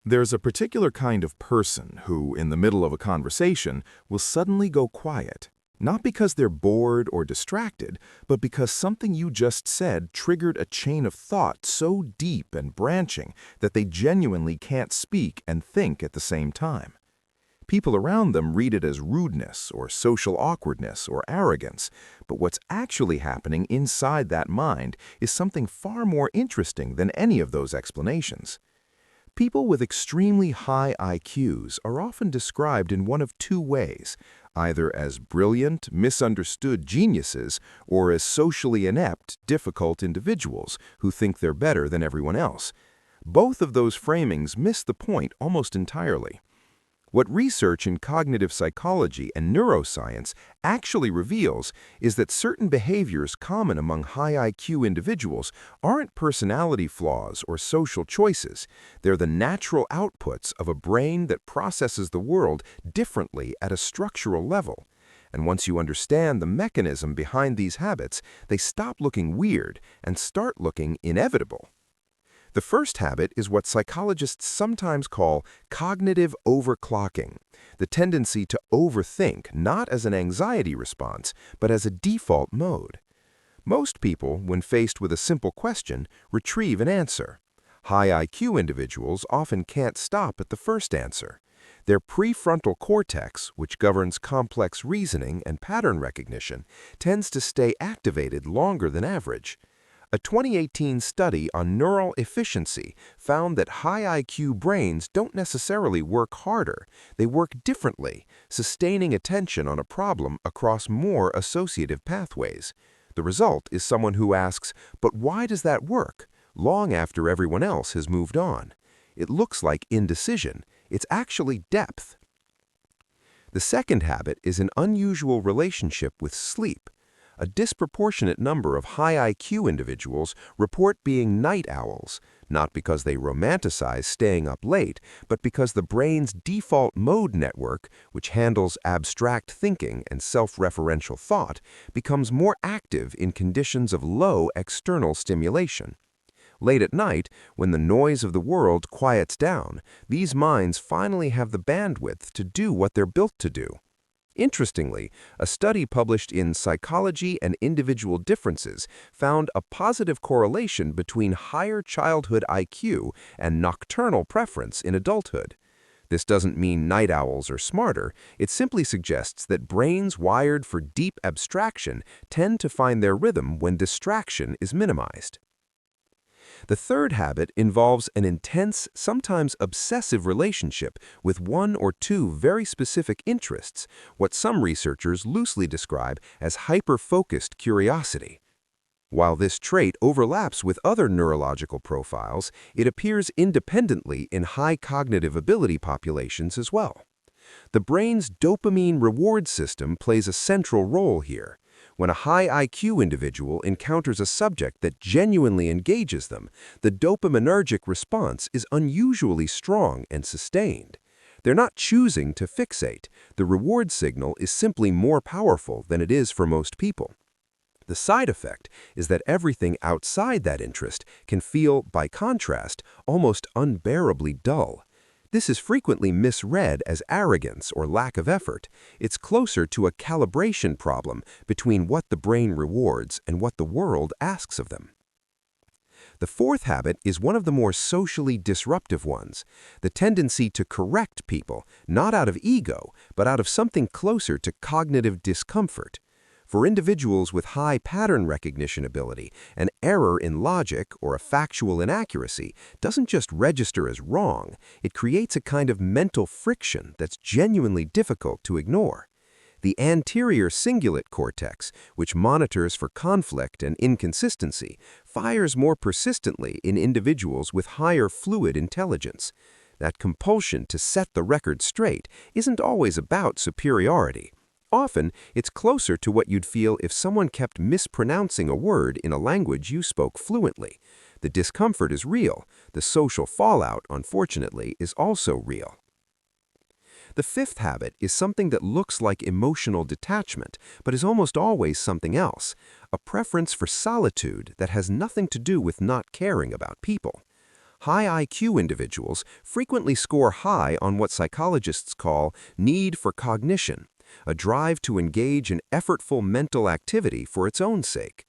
There's a particular kind of person who, in the middle of a conversation, will suddenly go quiet. Not because they're bored or distracted, but because something you just said triggered a chain of thought so deep and branching that they genuinely can't speak and think at the same time. People around them read it as rudeness or social awkwardness or arrogance, but what's actually happening inside that mind is something far more interesting than any of those explanations. People with extremely high IQs are often described in one of two ways, either as brilliant, misunderstood geniuses or as socially inept, difficult individuals who think they're better than everyone else. Both of those framings miss the point almost entirely. What research in cognitive psychology and neuroscience actually reveals is that certain behaviors common among high IQ individuals aren't personality flaws or social choices. They're the natural outputs of a brain that processes the world differently at a structural level. And once you understand the mechanism behind these habits, they stop looking weird and start looking inevitable. The first habit is what psychologists sometimes call cognitive overclocking, the tendency to overthink not as an anxiety response, but as a default mode. Most people, when faced with a simple question, retrieve an answer. High IQ individuals often can't stop at the first answer. Their prefrontal cortex, which governs complex reasoning and pattern recognition, tends to stay activated longer than average. A 2018 study on neural efficiency found that high IQ brains don't necessarily work harder, they work differently, sustaining attention on a problem across more associative pathways. The result is someone who asks, "But why does that work?" long after everyone else has moved on. It looks like indecision. It's actually depth. The second habit is an unusual relationship with sleep. A disproportionate number of high IQ individuals report being night owls, not because they romanticize staying up late, but because the brain's default mode network, which handles abstract thinking and self-referential thought, becomes more active in conditions of low external stimulation. Late at night, when the noise of the world quiets down, these minds finally have the bandwidth to do what they're built to do. Interestingly, a study published in Psychology and Individual Differences found a positive correlation between higher childhood IQ and nocturnal preference in adulthood. This doesn't mean night owls are smarter, it simply suggests that brains wired for deep abstraction tend to find their rhythm when distraction is minimized. The third habit involves an intense, sometimes obsessive relationship with one or two very specific interests, what some researchers loosely describe as hyperfocused curiosity. While this trait overlaps with other neurological profiles, it appears independently in high cognitive ability populations as well. The brain's dopamine reward system plays a central role here. When a high IQ individual encounters a subject that genuinely engages them, the dopaminergic response is unusually strong and sustained. They're not choosing to fixate. The reward signal is simply more powerful than it is for most people. The side effect is that everything outside that interest can feel, by contrast, almost unbearably dull. This is frequently misread as arrogance or lack of effort. It's closer to a calibration problem between what the brain rewards and what the world asks of them. The fourth habit is one of the more socially disruptive ones, the tendency to correct people, not out of ego, but out of something closer to cognitive discomfort. For individuals with high pattern recognition ability, an error in logic or a factual inaccuracy doesn't just register as wrong, it creates a kind of mental friction that's genuinely difficult to ignore. The anterior cingulate cortex, which monitors for conflict and inconsistency, fires more persistently in individuals with higher fluid intelligence. That compulsion to set the record straight isn't always about superiority. Often, it's closer to what you'd feel if someone kept mispronouncing a word in a language you spoke fluently. The discomfort is real. The social fallout, unfortunately, is also real. The fifth habit is something that looks like emotional detachment, but is almost always something else, a preference for solitude that has nothing to do with not caring about people. High IQ individuals frequently score high on what psychologists call need for cognition, a drive to engage in effortful mental activity for its own sake.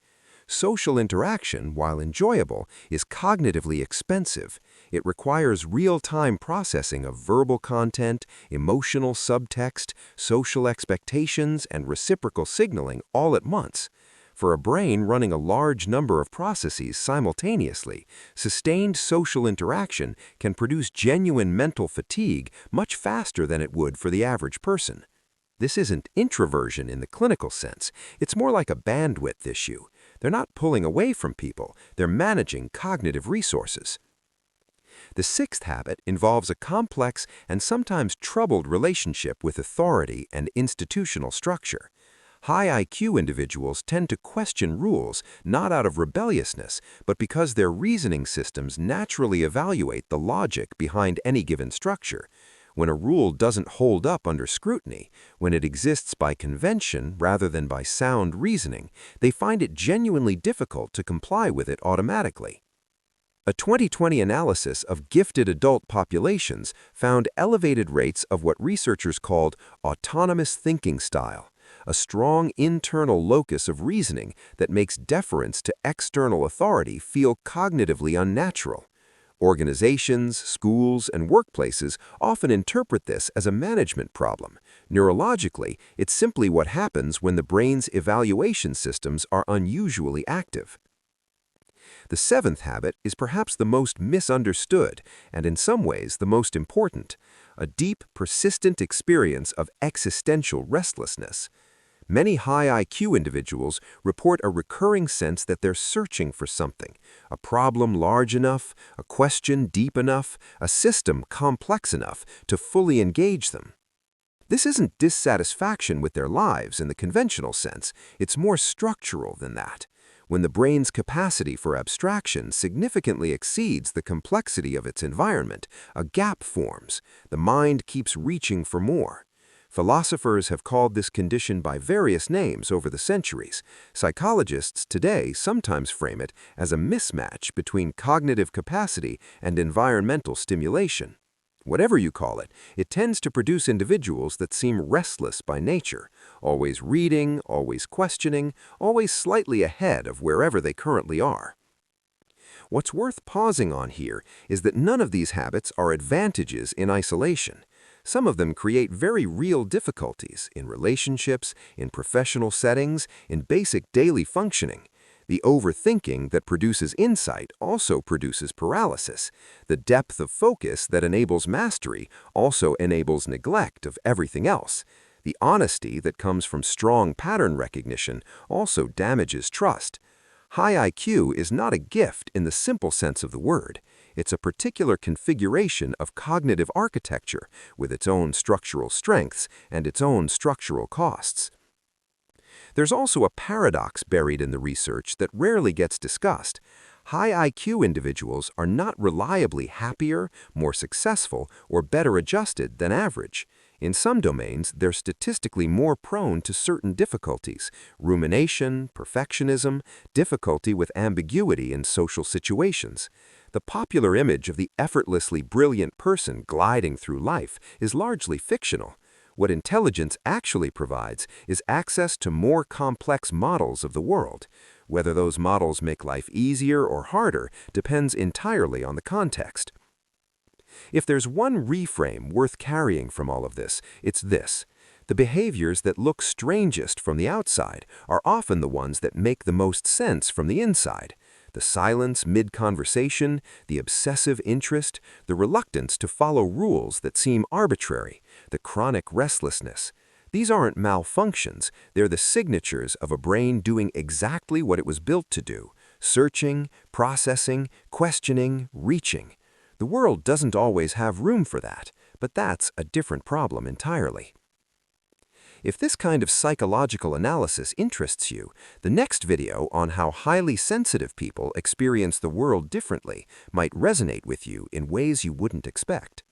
Social interaction, while enjoyable, is cognitively expensive. It requires real-time processing of verbal content, emotional subtext, social expectations, and reciprocal signaling all at once. For a brain running a large number of processes simultaneously, sustained social interaction can produce genuine mental fatigue much faster than it would for the average person. This isn't introversion in the clinical sense. It's more like a bandwidth issue. They're not pulling away from people. They're managing cognitive resources. The sixth habit involves a complex and sometimes troubled relationship with authority and institutional structure. High IQ individuals tend to question rules not out of rebelliousness, but because their reasoning systems naturally evaluate the logic behind any given structure. When a rule doesn't hold up under scrutiny, when it exists by convention rather than by sound reasoning, they find it genuinely difficult to comply with it automatically. A 2020 analysis of gifted adult populations found elevated rates of what researchers called autonomous thinking style, a strong internal locus of reasoning that makes deference to external authority feel cognitively unnatural. Organizations, schools, and workplaces often interpret this as a management problem. Neurologically, it's simply what happens when the brain's evaluation systems are unusually active. The seventh habit is perhaps the most misunderstood and in some ways the most important, a deep, persistent experience of existential restlessness. Many high IQ individuals report a recurring sense that they're searching for something, a problem large enough, a question deep enough, a system complex enough to fully engage them. This isn't dissatisfaction with their lives in the conventional sense, it's more structural than that. When the brain's capacity for abstraction significantly exceeds the complexity of its environment, a gap forms. The mind keeps reaching for more. Philosophers have called this condition by various names over the centuries. Psychologists today sometimes frame it as a mismatch between cognitive capacity and environmental stimulation. Whatever you call it, it tends to produce individuals that seem restless by nature, always reading, always questioning, always slightly ahead of wherever they currently are. What's worth pausing on here is that none of these habits are advantages in isolation. Some of them create very real difficulties in relationships, in professional settings, in basic daily functioning. The overthinking that produces insight also produces paralysis. The depth of focus that enables mastery also enables neglect of everything else. The honesty that comes from strong pattern recognition also damages trust. High IQ is not a gift in the simple sense of the word. It's a particular configuration of cognitive architecture with its own structural strengths and its own structural costs. There's also a paradox buried in the research that rarely gets discussed. High IQ individuals are not reliably happier, more successful, or better adjusted than average. In some domains, they're statistically more prone to certain difficulties: rumination, perfectionism, difficulty with ambiguity in social situations. The popular image of the effortlessly brilliant person gliding through life is largely fictional. What intelligence actually provides is access to more complex models of the world. Whether those models make life easier or harder depends entirely on the context. If there's one reframe worth carrying from all of this, it's this: the behaviors that look strangest from the outside are often the ones that make the most sense from the inside. The silence mid-conversation, the obsessive interest, the reluctance to follow rules that seem arbitrary, the chronic restlessness. These aren't malfunctions, they're the signatures of a brain doing exactly what it was built to do: searching, processing, questioning, reaching. The world doesn't always have room for that, but that's a different problem entirely. If this kind of psychological analysis interests you, the next video on how highly sensitive people experience the world differently might resonate with you in ways you wouldn't expect.